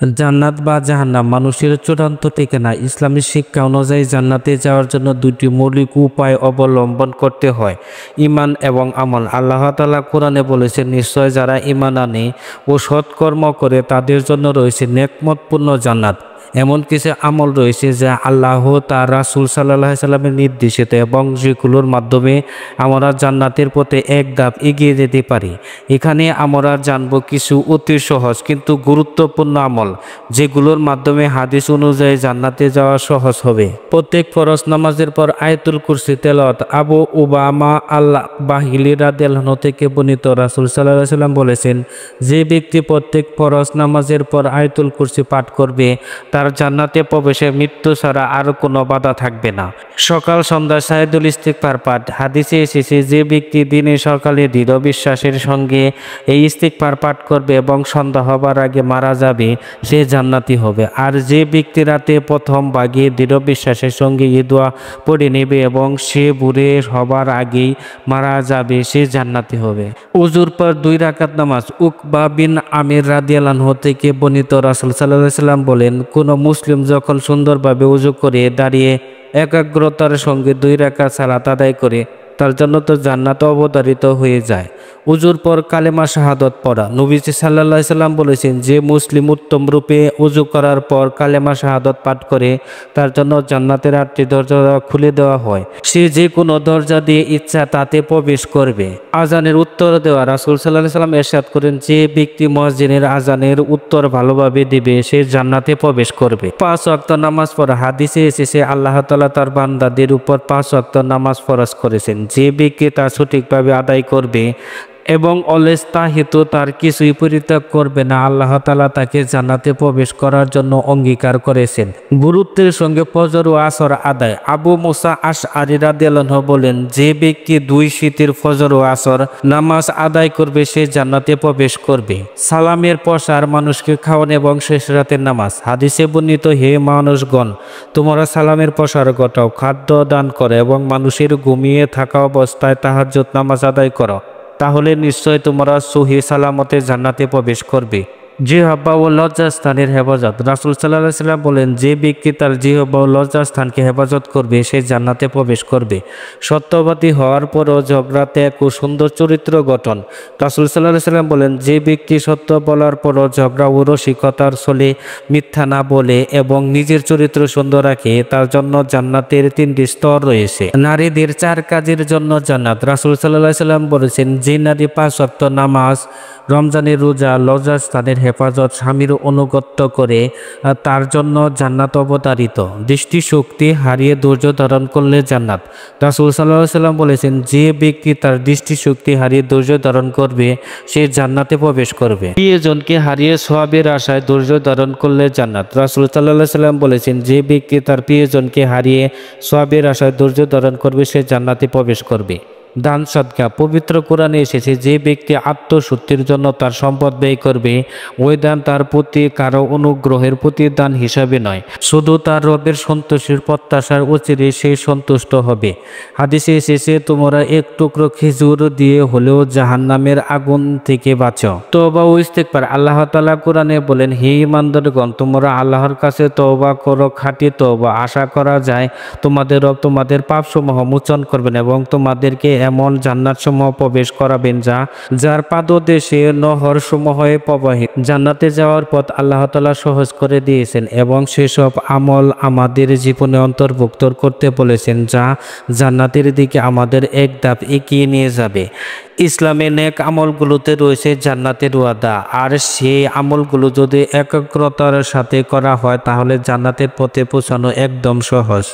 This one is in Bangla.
জান্নাত বা জাহান্নাম মানুষের চূড়ান্ত ঠিকানা। ইসলামী শিক্ষা অনুযায়ী জান্নাতে যাওয়ার জন্য দুটি মৌলিক উপায় অবলম্বন করতে হয়, ঈমান এবং আমল। আল্লাহ তাআলা কোরআনে বলেছেন, নিশ্চয় যারা ঈমান আনে ও সৎকর্ম করে তাদের জন্য রয়েছে নেকমতপূর্ণ জান্নাত। এমন কিছু আমল রয়েছে যা আল্লাহ তার রাসূল সাল্লাল্লাহু আলাইহি সাল্লামের নির্দেশিত এবং যেগুলোর মাধ্যমে আমরা জান্নাতের পথে এক ধাপ এগিয়ে যেতে পারি। এখানে আমরা জানব কিছু অতি সহজ কিন্তু গুরুত্বপূর্ণ আমল, যেগুলোর মাধ্যমে হাদিস অনুযায়ী জান্নাতে যাওয়া সহজ হবে। প্রত্যেক ফরজ নামাজের পর আয়াতুল কুরসি তেলাওয়াত। আবু উমামা আল-বাহিলি রাদিয়াল্লাহু আনহু থেকে বর্ণিত, রাসূল সাল্লাল্লাহু আলাইহি সাল্লাম বলেছেন, যে ব্যক্তি প্রত্যেক ফরজ নামাজের পর আয়াতুল কুরসি পাঠ করবে তার জান্নাতে প্রবেশে মৃত্যু ছাড়া আর কোনো বাধা থাকবে না। সকাল সন্ধ্যা শাহিদুল ইস্তিগফার পাঠ। হাদিসে এসেছে, যে ব্যক্তি দিনে সকালে দৃঢ় বিশ্বাসের সঙ্গে এই ইস্তিগফার পাঠ করবে এবং সন্ধ্যা হবার আগে মারা যাবে, সে জান্নাতি হবে। আর যে ব্যক্তি রাতে প্রথম ভাগে দৃঢ় বিশ্বাসের সঙ্গে এই দোয়া পড়ে নেবে এবং সে বুড়ে হবার আগেই মারা যাবে, সে জান্নাতি হবে। ওযুর পর 2 রাকাত নামাজ। উকবা বিন আমির রাদিয়াল্লাহু আনহু থেকে বর্ণিত, রাসূল সাল্লাল্লাহু আলাইহি সাল্লাম বলেন, কোনো মুসলিম যখন সুন্দরভাবে ওযু করে দাঁড়িয়ে একাগ্রতার সঙ্গে 2 রাকাত সালাত আদায় করে, তার জন্য তো জান্নাত অবধারিত হয়ে যায়। ওযুর পর কালেমা শাহাদত পড়া। নবীজি সাল্লাল্লাহু আলাইহি সাল্লাম বলেছেন, যে মুসলিম উত্তম রূপে ওযু করার পর কালেমা শাহাদত পাঠ করে, তার জন্য জান্নাতের 8টি দরজা খুলে দেওয়া হয়। সে যে কোনো দরজা দিয়ে ইচ্ছা তাতে প্রবেশ করবে। আজানের উত্তর দেওয়া। রাসূল সাল্লাল্লাহু আলাইহি সাল্লাম ইরশাদ করেন, যে ব্যক্তি মুয়াজ্জিনের আজানের উত্তর ভালোভাবে দিবে, সে জান্নাতে প্রবেশ করবে। 5 ওয়াক্ত নামাজ পড়া। হাদিসে এসেছে, আল্লাহ তাআলা তার বান্দাদের উপর 5 ওয়াক্ত নামাজ ফরজ করেছেন। যে ব্যক্তি তা সঠিকভাবে আদায় করবে এবং অলসতা হেতু তার কিছুই পরিত্যাগ করবে না, আল্লাহ তাআলা তাকে জান্নাতে প্রবেশ করার জন্য অঙ্গীকার করেছেন। গুরুত্বের সঙ্গে ফজর ও আসর আদায়। আবু মুসা আশআরী রাদিয়াল্লাহু আনহু বলেন, যে ব্যক্তি 2 শীতের ফজর ও আসর নামাজ আদায় করবে, সে জান্নাতে প্রবেশ করবে। সালামের প্রসার, মানুষকে খাওয়ানো এবং শেষ রাতের নামাজ। হাদিসে বর্ণিত, হে মানুষগণ, তোমরা সালামের প্রসার ঘটাও, খাদ্য দান করো এবং মানুষের ঘুমিয়ে থাকা অবস্থায় তাহাজ্জুদ নামাজ আদায় করো, তাহলে নিশ্চয় তোমরা সহি সালামতে জান্নাতে প্রবেশ করবে। জিহ্বা ও লজ্জাস্থানের হেফাজত। রাসূল সাল্লাল্লাহু আলাইহি সাল্লাম বলেন, যে ব্যক্তি তার জিহ্বা ও লজ্জাস্থানকে হেফাজত করবে, সে জান্নাতে প্রবেশ করবে। সত্যবাদী হওয়ার পরও ঝগড়া ত্যাগ ও সুন্দর চরিত্র গঠন। রাসূল সাল্লাল্লাহু আলাইহি সাল্লাম বলেন, যে ব্যক্তি সত্য বলার পরও ঝগড়া ও রসিকতার ছলে মিথ্যা না বলে এবং নিজের চরিত্র সুন্দর রাখে, তার জন্য জান্নাতের 3টি স্তর রয়েছে। নারীদের 4 কাজের জন্য জান্নাত। রাসূল সাল্লাল্লাহু আলাইহি সাল্লাম বলেছেন, যে নারী 5 ওয়াক্ত নামাজ, রমজানের রোজা, লজ্জাস্থানের হেফাজত, স্বামীর অনুগত্য করে, তার জন্য জান্নাত অবধারিত। দৃষ্টিশক্তি হারিয়ে ধৈর্য ধারণ করলে জান্নাত। রাসূল সাল্লাল্লাহু আলাইহি সাল্লাম বলেছেন, যে ব্যক্তি তার দৃষ্টিশক্তি হারিয়ে ধৈর্য ধারণ করবে, সে জান্নাতে প্রবেশ করবে। প্রিয়জনকে হারিয়ে সওয়াবের আশায় ধৈর্য ধারণ করলে জান্নাত। রাসূল সাল্লাল্লাহু আলাইহি সাল্লাম বলেছেন, যে ব্যক্তি তার প্রিয়জনকে হারিয়ে সওয়াবের আশায় ধৈর্য ধারণ করবে, সে জান্নাতে প্রবেশ করবে। দান সদকা। পবিত্র কোরআনে এসেছে, যে ব্যক্তি আত্মশুদ্ধির জন্য তার সম্পদ ব্যয় করবে, ওই দান তার প্রতি কারো অনুগ্রহের প্রতিদান হিসাবে নয়, শুধু তার রবের সন্তোষের প্রত্যাশার অচিরে সে সন্তুষ্ট হবে। হাদিসে এসেছে, তোমরা 1 টুকরো খেজুর দিয়ে হলেও জাহান্নামের আগুন থেকে বাঁচো। তওবা ও ইস্তিগফার। আল্লাহ তাআলা কোরআনে বলেন, হে ঈমানদারগণ, তোমরা আল্লাহর কাছে তওবা করো। খাঁটি তওবা আশা করা যায় তোমাদের রব তোমাদের পাপসমূহ মোচন করবেন এবং তোমাদেরকে এমন জান্নাতসমূহ প্রবেশ করাবেন যার পাদদেশে নহর সমূহে প্রবাহিত। জান্নাতে যাওয়ার পথ আল্লাহ তাআলা সহজ করে দিয়েছেন এবং সেসব আমল আমাদের জীবনে অন্তর্ভুক্ত করতে বলেছেন, যা জান্নাতের দিকে আমাদের এক ধাপ এগিয়ে নিয়ে যাবে। ইসলামের নেক আমলগুলোতে রয়েছে জান্নাতের ওয়াদা, আর সেই আমলগুলো যদি একাগ্রতার সাথে করা হয়, তাহলে জান্নাতের পথে পৌঁছানো একদম সহজ।